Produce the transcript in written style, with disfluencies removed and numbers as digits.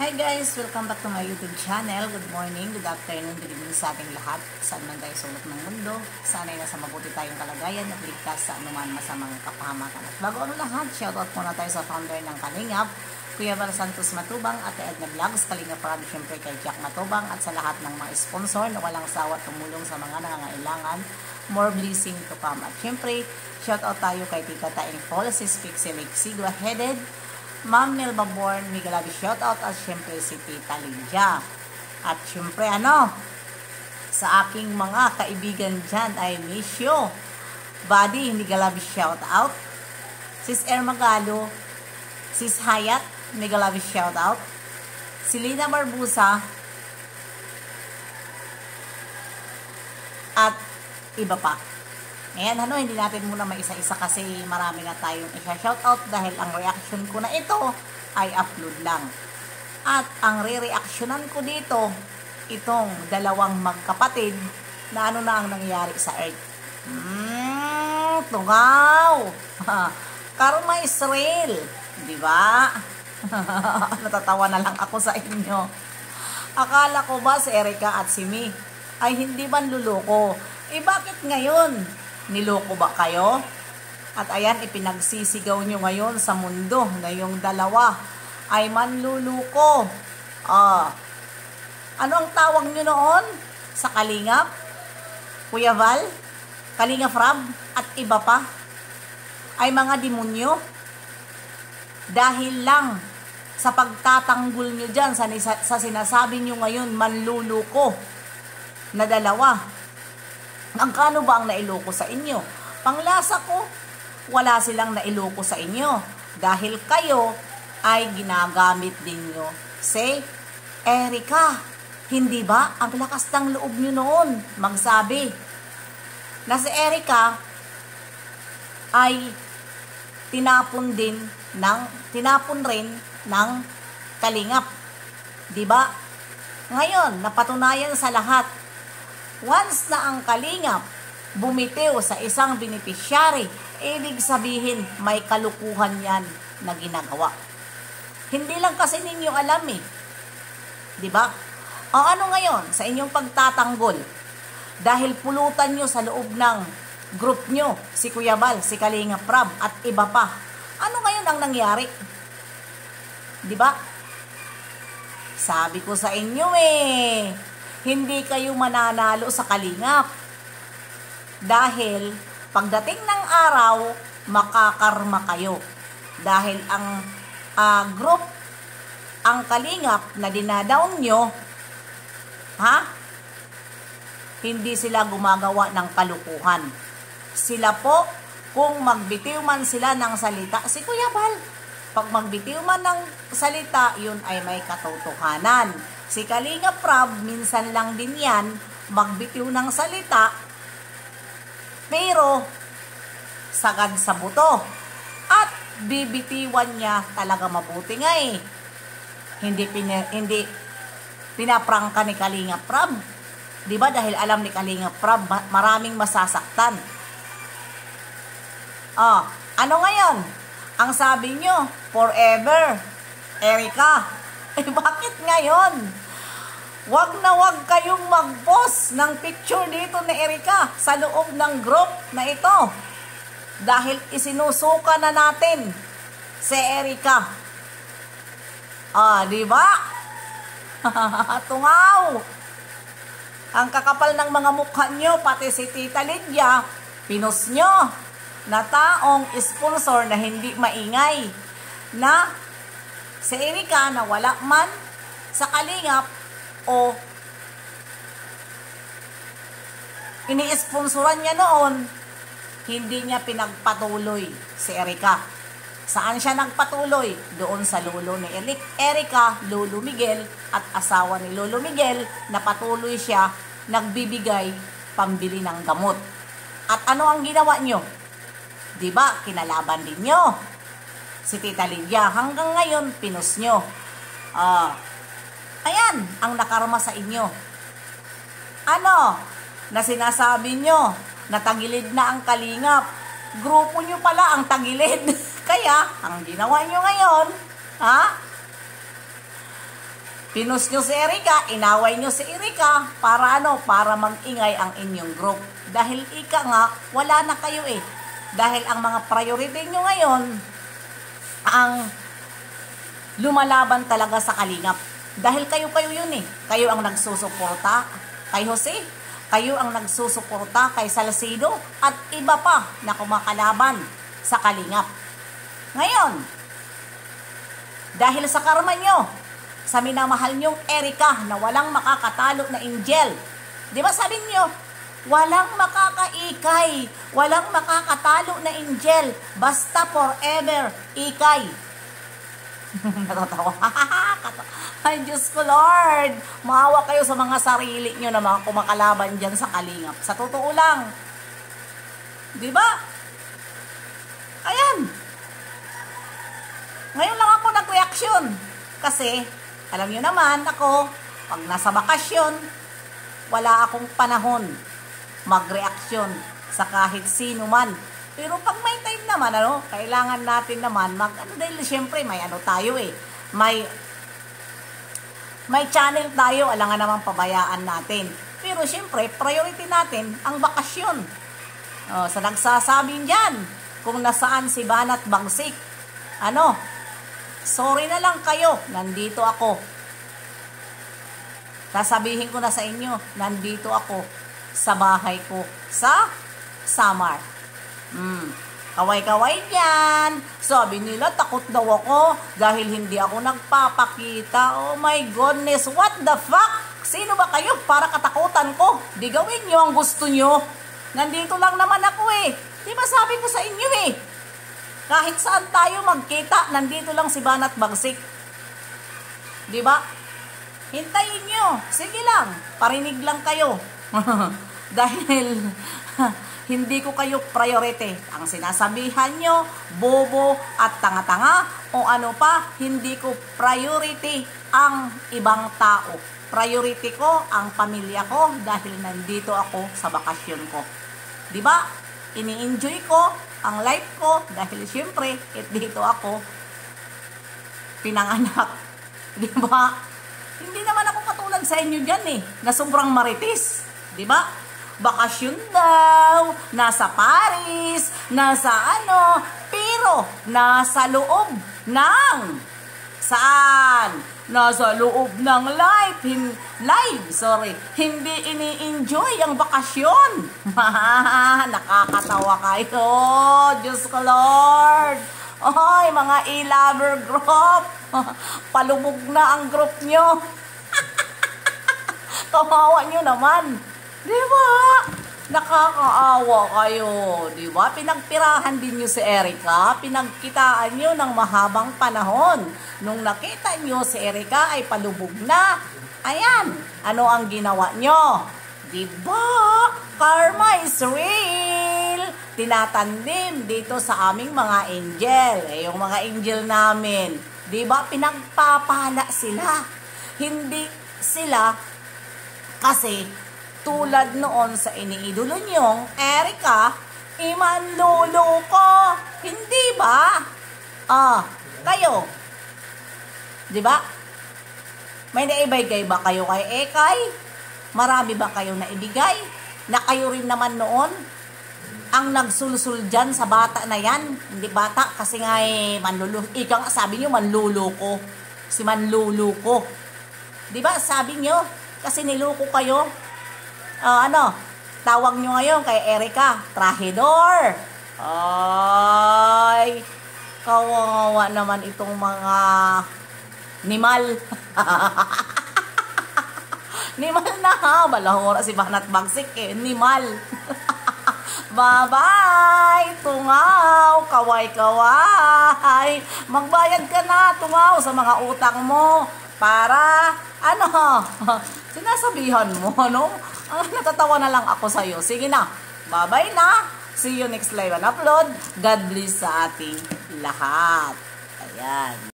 Hi guys! Welcome back to my YouTube channel. Good morning, good afternoon, good evening sa ating lahat. Saan man tayo sulok ng mundo, sana'y nasa mabuti tayong kalagayan at ligtas sa anuman masamang kapahamakan. At bago ang lahat, shoutout muna tayo sa founder ng Kalingap, Kuya Val Santos Matubang, Ate Edna Vlogs, Kalingap Rob, syempre kay Jack Matubang, at sa lahat ng mga sponsor na walang sawa tumulong sa mga nangangailangan. More blessing to come. At syempre, shoutout tayo kay Tita Taing Policies, Pixie Lake Sigua Headed, Ma'am Nelva Born, Migalabi shoutout, at syempre si Tita Lydia. At syempre sa aking mga kaibigan dyan ay miss you. Buddy, Migalabi shoutout. Sis Ermagalo, Sis Hayat, Migalabi shoutout. Si Lina Barbusa, at iba pa. Ayan, hindi natin muna may isa-isa kasi marami na tayong isa-shoutout dahil ang reaction ko na ito ay upload lang. At ang re-reactionan ko dito, itong dalawang magkapatid na ano na ang nangyari sa Earth. Tungaw! Karma is real. Diba? Natatawa na lang ako sa inyo. Akala ko ba si Erica at si Mi ay hindi man luloko? Bakit ngayon? Niloko ba kayo? At ayan, ipinagsisigaw nyo ngayon sa mundo na yung dalawa ay manluluko. Ano ang tawag nyo noon sa Kalingap? Kuya Val, Kalingap Rob, at iba pa ay mga demonyo. Dahil lang sa pagtatanggol nyo dyan sa sinasabi nyo ngayon manluluko na dalawa. Magkano ba ang nailoko sa inyo? Panglasa ko, wala silang nailoko sa inyo. Dahil kayo ay ginagamit din nyo. Say, Erica, hindi ba ang lakas ng loob nyo noon magsabi na si Erica ay tinapon rin ng Kalingap. Diba? Ngayon, napatunayan sa lahat, once na ang Kalingap bumitiw sa isang beneficiary, ibig sabihin may kalukuhan yan na ginagawa. Hindi lang kasi ninyo alam Diba? O ano ngayon sa inyong pagtatanggol? Dahil pulutan nyo sa loob ng group nyo, si Kuya Val, si Kalingap Rob, at iba pa. Ano ngayon ang nangyari? Diba? Sabi ko sa inyo hindi kayo mananalo sa Kalingap. Dahil pagdating ng araw, makakarma kayo. Dahil ang group, ang Kalingap na dinadown nyo, hindi sila gumagawa ng kalukuhan. Sila po, kung magbitiw man sila ng salita, si Kuya Val, pag magbitiw man ng salita, yun ay may katotohanan. Si Kalingap Rob, minsan lang din yan, magbitiw ng salita, pero sagad sa buto. At bibitiwan niya talaga mabuti nga Hindi pinaprangka ni Kalingap Rob. Diba dahil alam ni Kalingap Rob, maraming masasaktan. Ano ngayon? Ang sabi nyo, forever, Erica. Bakit ngayon? Wag na wag kayong mag-post ng picture dito ni Erica sa loob ng group na ito. Dahil isinusuka na natin si Erica. Diba? Tungaw! Ang kakapal ng mga mukha nyo, pati si Tita Lydia, pinos nyo na taong sponsor na hindi maingay na si Erica na wala man sa Kalingap o ini-sponsoran niya noon, hindi niya pinagpatuloy si Erica. Saan siya nagpatuloy? Doon sa lolo ni Erica, Lolo Miguel, at asawa ni Lolo Miguel na patuloy siya nagbibigay pambili ng gamot. At ano ang ginawa nyo? Diba, kinalaban din nyo si Tita Lydia. Hanggang ngayon, pinos nyo. Ayan, ang nakarma sa inyo. Ano? Na sinasabi nyo, natagilid na ang Kalingap. Grupo nyo pala ang tagilid. Kaya, ang ginawa nyo ngayon, Pinost nyo si Erika, inaway nyo si Erika, para ano? Para mag-ingay ang inyong group. Dahil ika nga, wala na kayo eh. Dahil ang mga priority nyo ngayon, ang lumalaban talaga sa Kalingap. Dahil kayo yun eh. Kayo ang nagsusuporta kay Jose. Kayo ang nagsusuporta kay Salcido. At iba pa na kumakalaban sa Kalingap. Ngayon, dahil sa karma nyo, sa minamahal nyong Erika na walang makakatalo na angel. Di ba sabi nyo, walang makakaikay, walang makakatalo na angel, basta forever ikay. Natatawa. Ay, Diyos ko, Lord. Maawa kayo sa mga sarili nyo na mga kumakalaban dyan sa Kalingap. Sa totoo lang. Di ba? Ayan. Ngayon lang ako nag-reaction. Kasi, alam nyo naman, ako, pag nasa bakasyon, wala akong panahon mag-reaksyon sa kahit sino man. Pero pag may time naman, kailangan natin naman dahil siyempre may tayo eh. May channel tayo, alangan naman pabayaan natin. Pero siyempre, priority natin ang bakasyon. Sa nagsasabing dyan, kung nasaan si Banat Bagsik, sorry na lang kayo, nandito ako. Sasabihin ko na sa inyo, nandito ako sa bahay ko sa Samar. Kaway-kaway yan. Sabi nila, takot daw ako dahil hindi ako nagpapakita. Oh my goodness, what the fuck? Sino ba kayo para katakutan ko? Di gawin nyo ang gusto nyo. Nandito lang naman ako eh. Di ba sabi ko sa inyo eh? Kahit saan tayo magkita, nandito lang si Banat Bagsik. Di ba? Hintayin nyo. Sige lang. Parinig lang kayo. Dahil hindi ko kayo priority. Ang sinasabihan nyo, bobo at tanga-tanga o ano pa, hindi ko priority ang ibang tao. Priority ko ang pamilya ko dahil nandito ako sa bakasyon ko. Di ba? Ini-enjoy ko ang life ko dahil siyempre dito ako pinanganak. Di ba? Hindi naman ako katulad sa inyo dyan eh, na sobrang marites. Di ba? Bakasyon daw, nasa Paris, nasa pero nasa loob ng saan? Nasa loob ng hindi ini-enjoy ang bakasyon. Nakakatawa kayo. Diyos ko, Lord. Oy, mga e-lover group. Palubog na ang group nyo. Kawawa nyo naman. Diba? Nakakaawa kayo. Diba? Pinagpirahan din nyo si Erika. Pinagkitaan nyo ng mahabang panahon. Nung nakita nyo si Erika ay palubog na. Ayan. Ano ang ginawa nyo? Diba? Karma is real. Tinatandim dito sa aming mga angel. Yung mga angel namin. Diba? Pinagpapala sila. Hindi sila kasi tulad noon sa iniidolo nyong Erika, imanluloko. Hindi ba? Kayo. Di ba? May naibigay ba kayo kay Ekay? Marami ba kayo naibigay? Na kayo rin naman noon ang nagsulsul dyan sa bata na yan. Hindi bata kasi nga manluloko. Ika nga sabi nyo manluloko. Si manluloko. Di ba? Sabi nyo kasi niloko kayo. Tawag nyo ngayon kay Erika, trahedor. Ay, kawawa naman itong mga nimal. Nimal na ha, balahora si Banat Bagsik eh, nimal. Bye-bye, tungaw, kaway-kaway. Magbayad ka na, tungaw, sa mga utang mo. Para, sinasabihan mo, natatawa na lang ako sa'yo. Sige na, bye-bye na. See you next live and upload. God bless sa ating lahat. Ayan.